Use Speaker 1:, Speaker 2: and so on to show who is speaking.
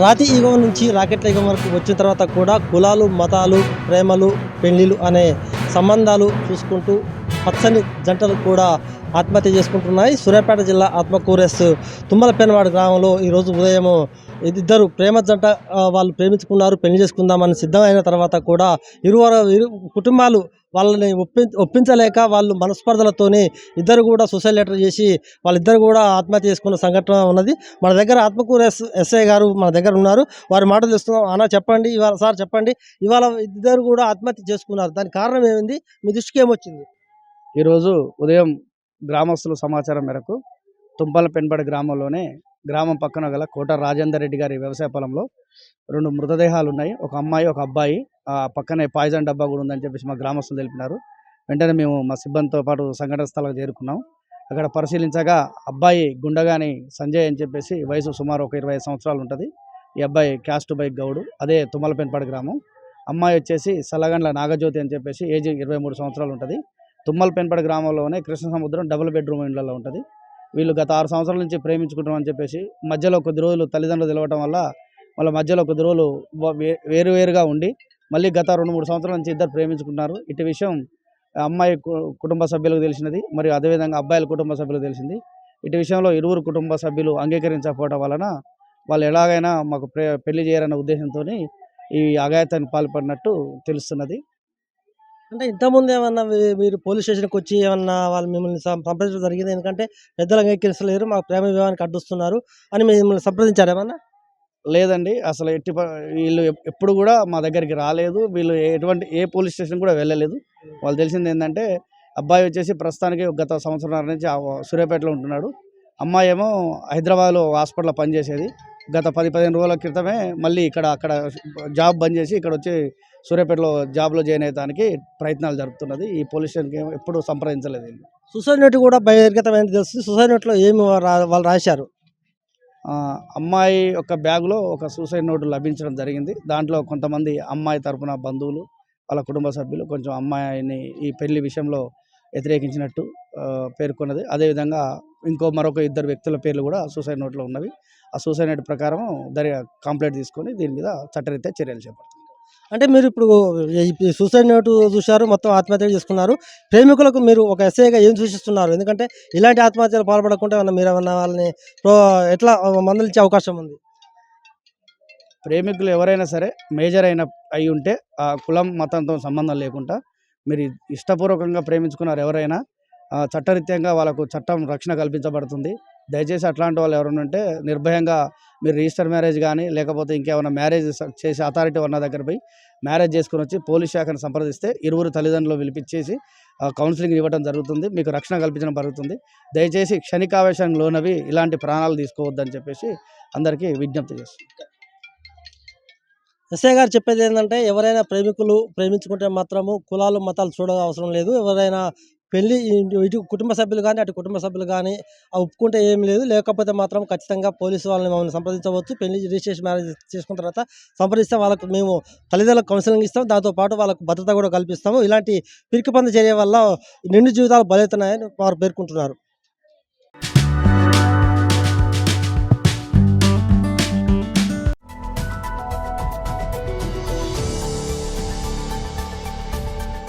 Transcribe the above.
Speaker 1: రాతి యుగం నుంచి రాకెట్ల యుగం వరకు వచ్చిన తర్వాత కూడా కులాలు, మతాలు, ప్రేమలు, పెళ్ళిళ్ళు అనే సంబంధాలు చూసుకుంటూ పచ్చని జంటలు కూడా ఆత్మహత్య చేసుకుంటున్నాయి. సూర్యాపేట జిల్లా ఆత్మకూరెస్ తుమ్మలపేనవాడ గ్రామంలో ఈరోజు ఉదయం ఇద్దరు ప్రేమ జంట వాళ్ళు ప్రేమించుకున్నారు, పెళ్లి చేసుకుందామని సిద్ధమైన తర్వాత కూడా ఇరు కుటుంబాలు వాళ్ళని ఒప్పించలేక వాళ్ళు మనస్పర్ధలతోని ఇద్దరు కూడా సూసైడ్ లెటర్ చేసి వాళ్ళిద్దరు కూడా ఆత్మహత్య చేసుకున్న సంఘటన ఉన్నది. మన దగ్గర ఆత్మకూరు ఎస్ఐ గారు మన దగ్గర ఉన్నారు. వారి మాటలు తెలుస్తున్నాం. అన్న చెప్పండి, ఇవాళ సార్ చెప్పండి, ఇవాళ ఇద్దరు కూడా ఆత్మహత్య చేసుకున్నారు, దానికి కారణం ఏమైంది, మీ దృష్టికి ఏమొచ్చింది?
Speaker 2: ఈరోజు ఉదయం గ్రామస్తుల సమాచారం మేరకు తుంపలపెన్బడి గ్రామం పక్కన గల కోట రాజేందర్ రెడ్డి గారి వ్యవసాయ పొలంలో 2 మృతదేహాలు ఉన్నాయి. ఒక అమ్మాయి, ఒక అబ్బాయి. పక్కనే పాయిజన్ డబ్బా కూడా ఉందని చెప్పేసి మా గ్రామస్తులు తెలిపినారు. వెంటనే మేము మా సిబ్బందితో పాటు సంఘటన స్థలానికి చేరుకున్నాం. అక్కడ పరిశీలించగా అబ్బాయి గుండగాని సంజయ్ అని చెప్పేసి వయసు సుమారు ఒక 25 సంవత్సరాలు ఉంటుంది. ఈ అబ్బాయి క్యాస్ట్ బైక్ గౌడు, అదే తుమ్మలపెన్పాడు గ్రామం. అమ్మాయి వచ్చేసి సల్లగండ్ల నాగజ్యోతి అని చెప్పేసి ఏజ్ 23 సంవత్సరాలు ఉంటుంది. తుమ్మలపెన్పాడు గ్రామంలోనే కృష్ణ సముద్రం డబుల్ బెడ్రూమ్ ఇండ్లలో ఉంటుంది. వీళ్ళు గత 6 సంవత్సరాల నుంచి ప్రేమించుకుంటామని చెప్పేసి మధ్యలో కొద్ది రోజులు తల్లిదండ్రులు తెలవటం వల్ల వాళ్ళ మధ్యలో కొద్ది రోజులు వేరువేరుగా ఉండి మళ్ళీ గత 2-3 సంవత్సరాల నుంచి ఇద్దరు ప్రేమించుకుంటున్నారు. ఇటు విషయం అమ్మాయి కుటుంబ సభ్యులకు తెలిసినది, మరియు అదేవిధంగా అబ్బాయిల కుటుంబ సభ్యులకు తెలిసింది. ఇటు విషయంలో ఇరువురు కుటుంబ సభ్యులు అంగీకరించకపోవడం వలన వాళ్ళు ఎలాగైనా మాకు పెళ్లి చేయాలన్న ఉద్దేశంతో ఈ అఘాయిత్యానికి పాల్పడినట్టు తెలుస్తున్నది.
Speaker 1: అంటే ఇంతకుముందు ఏమన్నా మీరు పోలీస్ స్టేషన్కి వచ్చి ఏమన్నా వాళ్ళు మిమ్మల్ని సంప్రదించడం జరిగింది? ఎందుకంటే పెద్దలు అంగీకరిస్తలేరు, మాకు ప్రేమ వివాహానికి అడ్డుస్తున్నారు అని మిమ్మల్ని సంప్రదించారు ఏమన్నా?
Speaker 2: లేదండి, అసలు వీళ్ళు ఎప్పుడు కూడా మా దగ్గరికి రాలేదు. వీళ్ళు ఏ పోలీస్ స్టేషన్ కూడా వెళ్ళలేదు. వాళ్ళు తెలిసింది ఏంటంటే అబ్బాయి వచ్చేసి ప్రస్తుతానికి గత సంవత్సరం నుంచి సూర్యాపేటలో ఉంటున్నాడు. అమ్మాయి ఏమో హైదరాబాద్లో హాస్పిటల్లో పనిచేసేది. గత 10-15 రోజుల క్రితమే మళ్ళీ అక్కడ జాబ్ బంద్ చేసి ఇక్కడ వచ్చి సూర్యాపేటలో జాబ్లో జాయిన్ అయ్యడానికి ప్రయత్నాలు జరుపుతున్నది. ఈ పోలీస్ స్టేషన్కి ఎప్పుడు సంప్రదించలేదు.
Speaker 1: సూసైడ్ నోట్ కూడా బహిర్గతమైనది తెలుస్తుంది. సూసైడ్ నోట్లో ఏమి వాళ్ళు రాశారు?
Speaker 2: అమ్మాయి ఒక బ్యాగులో ఒక సూసైడ్ నోటు లభించడం జరిగింది. దాంట్లో కొంతమంది అమ్మాయి తరపున బంధువులు, వాళ్ళ కుటుంబ సభ్యులు కొంచెం అమ్మాయిని ఈ పెళ్లి విషయంలో వ్యతిరేకించినట్టు పేర్కొన్నది. అదేవిధంగా మరొక 2 వ్యక్తుల పేర్లు కూడా సూసైడ్ నోట్లో ఉన్నవి. ఆ సూసైడ్ నోట్ ప్రకారం కంప్లైంట్ తీసుకొని దీని మీద చట్టరీత్యా చర్యలు చేపడతాం.
Speaker 1: అంటే మీరు ఇప్పుడు ఈ సూసైడ్ నోటు చూశారు, మొత్తం ఆత్మహత్య చేసుకున్నారు. ప్రేమికులకు మీరు ఒక ఎస్ఐగా ఏం సూచిస్తున్నారు? ఎందుకంటే ఇలాంటి ఆత్మహత్యలు పాల్పడకుండా మీరు ఏమన్నా వాళ్ళని ఎట్లా మందలించే అవకాశం ఉంది?
Speaker 2: ప్రేమికులు ఎవరైనా సరే మేజర్ అయి ఉంటే ఆ కులం మతంతో సంబంధం లేకుండా మీరు ఇష్టపూర్వకంగా ప్రేమించుకున్నారు ఎవరైనా చట్టరీత్యంగా వాళ్ళకు చట్టం రక్షణ కల్పించబడుతుంది. దయచేసి అట్లాంటి వాళ్ళు ఎవరైనా ఉంటే నిర్భయంగా మీరు రిజిస్టర్ మ్యారేజ్ కానీ లేకపోతే ఇంకేమైనా మ్యారేజ్ చేసి అథారిటీ ఉన్న దగ్గర పోయి మ్యారేజ్ చేసుకుని వచ్చి పోలీస్ శాఖను సంప్రదిస్తే ఇరువురు తల్లిదండ్రులు పిలిపించేసి కౌన్సిలింగ్ ఇవ్వడం జరుగుతుంది, మీకు రక్షణ కల్పించడం జరుగుతుంది. దయచేసి క్షణికావేశానికి లోనవి ఇలాంటి ప్రాణాలు తీసుకోవద్దని చెప్పేసి అందరికీ విజ్ఞప్తి చేస్తుంది.
Speaker 1: ఎస్ఐ గారు చెప్పేది ఏంటంటే ఎవరైనా ప్రేమికులు ప్రేమించుకుంటే మాత్రము కులాలు మతాలు చూడడం అవసరం లేదు. ఎవరైనా పెళ్ళి ఇటు కుటుంబ సభ్యులు కానీ అటు కుటుంబ సభ్యులు కానీ ఒప్పుకుంటే ఏమి లేదు, లేకపోతే మాత్రం ఖచ్చితంగా పోలీసు వాళ్ళని మమ్మల్ని సంప్రదించవచ్చు. పెళ్లి రిజిస్ట్రేషన్ మ్యారేజ్ చేసుకున్న తర్వాత సంప్రదిస్తే వాళ్ళకు మేము తల్లిదండ్రులకు కౌన్సిలింగ్ ఇస్తాం, దాంతోపాటు వాళ్ళకు భద్రత కూడా కల్పిస్తాము. ఇలాంటి పిరికి పంద చర్య వల్ల నిండు జీవితాలు బలవుతున్నాయని వారు పేర్కొంటున్నారు.